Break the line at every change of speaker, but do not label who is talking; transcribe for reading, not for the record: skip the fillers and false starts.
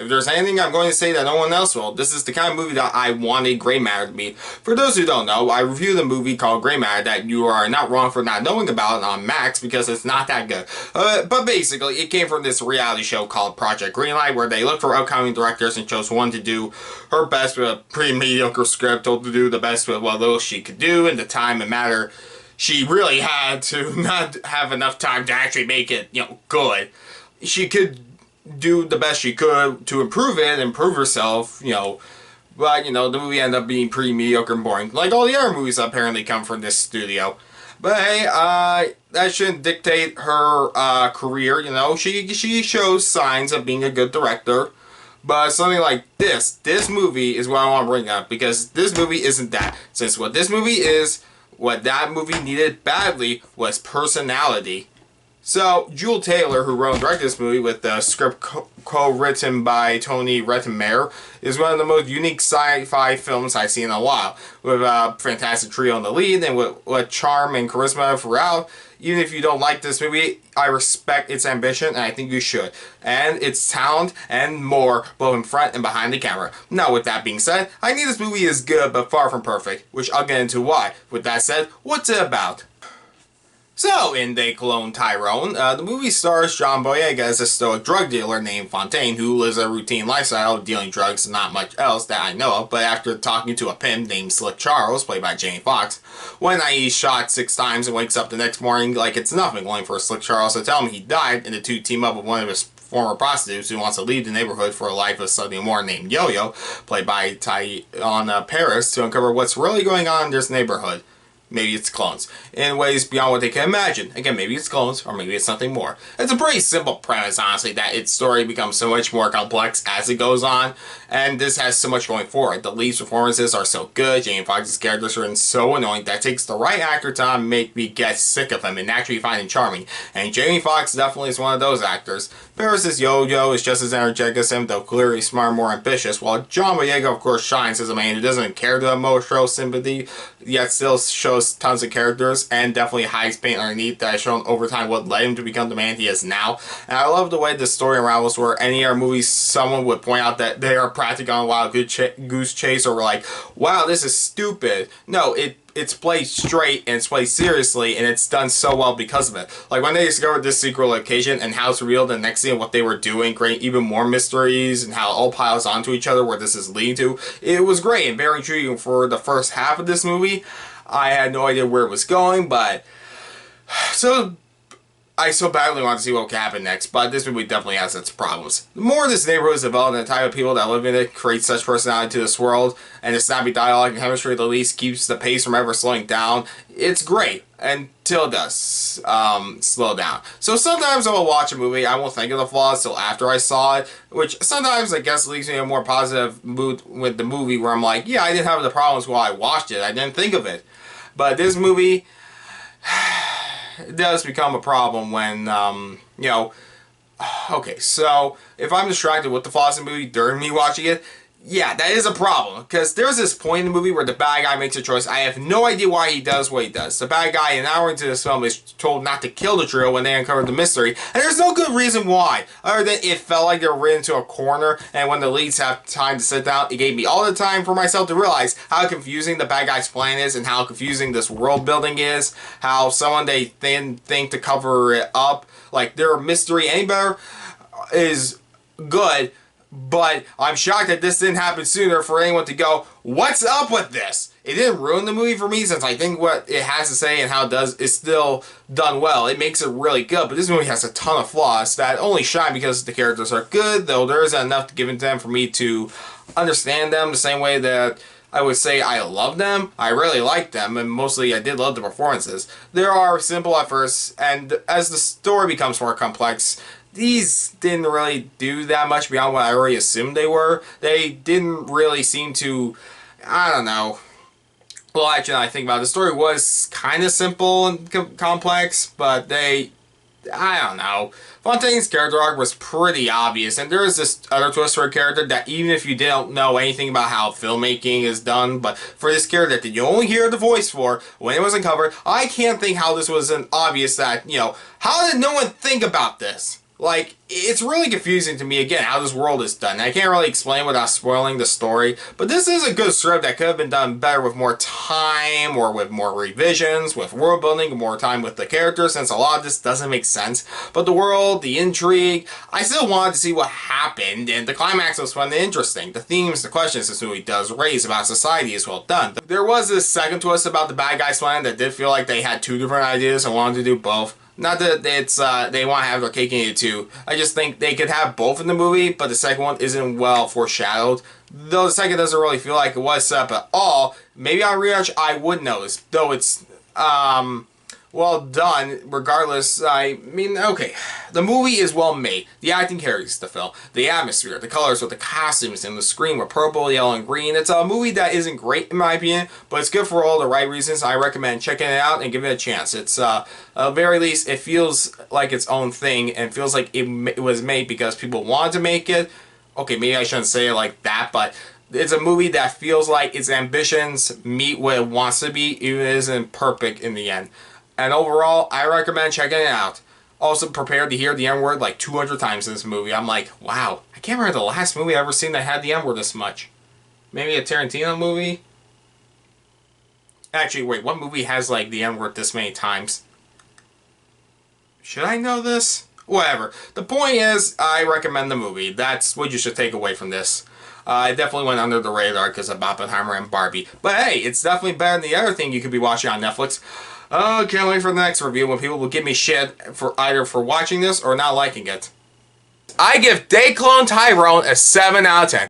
If there's anything I'm going to say that no one else will, this is the kind of movie that I wanted Gray Matter to be. For those who don't know, I reviewed a movie called Gray Matter that you are not wrong for not knowing about on Max because it's not that good. But basically, it came from this reality show called Project Greenlight where they looked for upcoming directors and chose one to do her best with a pretty mediocre script, told to do the best with what little she could do in the time and matter she really had to not have enough time to actually make it, good. She could do the best she could to improve it, improve herself, but, the movie ended up being pretty mediocre and boring, like all the other movies that apparently come from this studio. But hey, that shouldn't dictate her career, she shows signs of being a good director. But something like this movie is what I want to bring up, because this movie isn't that. Since what this movie is, what that movie needed badly was personality. So, Jewel Taylor, who wrote and directed this movie with the script co-written by Tony Rettenmeier, is one of the most unique sci-fi films I've seen in a while. With a fantastic trio in the lead and with charm and charisma throughout. Even if you don't like this movie, I respect its ambition and I think you should. And its talent and more, both in front and behind the camera. Now, with that being said, I think this movie is good but far from perfect, which I'll get into why. With that said, what's it about? So, in They Clone Tyrone, the movie stars John Boyega as a stoic drug dealer named Fontaine, who lives a routine lifestyle of dealing drugs and not much else that I know of, but after talking to a pimp named Slick Charles, played by Jamie Foxx, one night he's shot 6 times and wakes up the next morning like it's nothing, only for Slick Charles to tell him he died, and the two team up with one of his former prostitutes who wants to leave the neighborhood for a life of something more named Yo-Yo, played by Teyonah Parris, to uncover what's really going on in this neighborhood. Maybe it's clones, in ways beyond what they can imagine. Again, maybe it's clones, or maybe it's something more. It's a pretty simple premise, honestly, that its story becomes so much more complex as it goes on, and this has so much going for it. The lead's performances are so good, Jamie Foxx's characters are so annoying that it takes the right actor to make me get sick of him and actually find him charming, and Jamie Foxx definitely is one of those actors. Parris' Yo-Yo is just as energetic as him, though clearly smarter, more ambitious, while John Boyega, of course, shines as a man who doesn't care to emote, show sympathy, yet still shows tons of characters and definitely hides pain underneath that has shown over time what led him to become the man he is now. And I love the way the story unravels, where any other movie someone would point out that they are practically on a wild goose chase, or like, wow, this is stupid. No, it's played straight and it's played seriously, and it's done so well because of it. Like when they discovered this secret location and how it's revealed the next scene, what they were doing, creating even more mysteries and how it all piles onto each other, where this is leading to. It was great and very intriguing for the first half of this movie. I had no idea where it was going, but I so badly want to see what could happen next, but this movie definitely has its problems. The more this neighborhood is developed and the type of people that live in it create such personality to this world, and the snappy dialogue and chemistry at least keeps the pace from ever slowing down, it's great, until it does slow down. So sometimes I will watch a movie, I won't think of the flaws till after I saw it, which sometimes I guess leaves me in a more positive mood with the movie, where I'm like, yeah, I didn't have the problems while I watched it, I didn't think of it. But this movie, it does become a problem when, okay, so if I'm distracted with the flaws in the movie during me watching it, yeah, that is a problem, because there's this point in the movie where the bad guy makes a choice. I have no idea why he does what he does. The bad guy, an hour into this film, is told not to kill the trio when they uncover the mystery, and there's no good reason why, other than it felt like they were written into a corner, and when the leads have time to sit down, it gave me all the time for myself to realize how confusing the bad guy's plan is, and how confusing this world building is, how someone they think to cover it up, like their mystery any better, is good. But I'm shocked that this didn't happen sooner for anyone to go, what's up with this? It didn't ruin the movie for me, since I think what it has to say and how it does is still done well. It makes it really good, but this movie has a ton of flaws that only shine because the characters are good, though there isn't enough given to them for me to understand them the same way that I would say I love them. I really like them, and mostly I did love the performances. They are simple at first, and as the story becomes more complex, these didn't really do that much beyond what I already assumed they were. They didn't really seem to, I don't know. Well, actually, I think about it, the story was kind of simple and complex, but I don't know. Fontaine's character arc was pretty obvious, and there is this other twist for a character that even if you don't know anything about how filmmaking is done, but for this character that you only hear the voice for when it was uncovered, I can't think how this wasn't obvious that, how did no one think about this? Like, it's really confusing to me, again, how this world is done. I can't really explain without spoiling the story, but this is a good script that could have been done better with more time, or with more revisions, with world building, more time with the characters, since a lot of this doesn't make sense. But the world, the intrigue, I still wanted to see what happened, and the climax was fun and interesting. The themes, the questions this movie does raise about society is well done. There was this second twist about the bad guys plan that did feel like they had two different ideas and wanted to do both. Not that it's they want to have their cake and eat it too. I just think they could have both in the movie, but the second one isn't well foreshadowed. Though the second doesn't really feel like it was set up at all. Maybe on rewatch I would notice. Though it's well done, regardless. I mean, okay. The movie is well made. The acting carries the film. The atmosphere, the colors with the costumes and the screen with purple, yellow, and green. It's a movie that isn't great in my opinion, but it's good for all the right reasons. I recommend checking it out and giving it a chance. It's, at the very least, it feels like its own thing and feels like it was made because people wanted to make it. Okay, maybe I shouldn't say it like that, but it's a movie that feels like its ambitions meet what it wants to be, even if it isn't perfect in the end. And overall, I recommend checking it out. Also prepared to hear the N-word like 200 times in this movie. I'm like, wow, I can't remember the last movie I've ever seen that had the N-word this much. Maybe a Tarantino movie? Actually, wait, what movie has like the N-word this many times? Should I know this? Whatever. The point is, I recommend the movie. That's what you should take away from this. It definitely went under the radar because of Oppenheimer and Barbie. But hey, it's definitely better than the other thing you could be watching on Netflix. Oh, can't wait for the next review when people will give me shit for either for watching this or not liking it. I give They Clone Tyrone a 7 out of 10.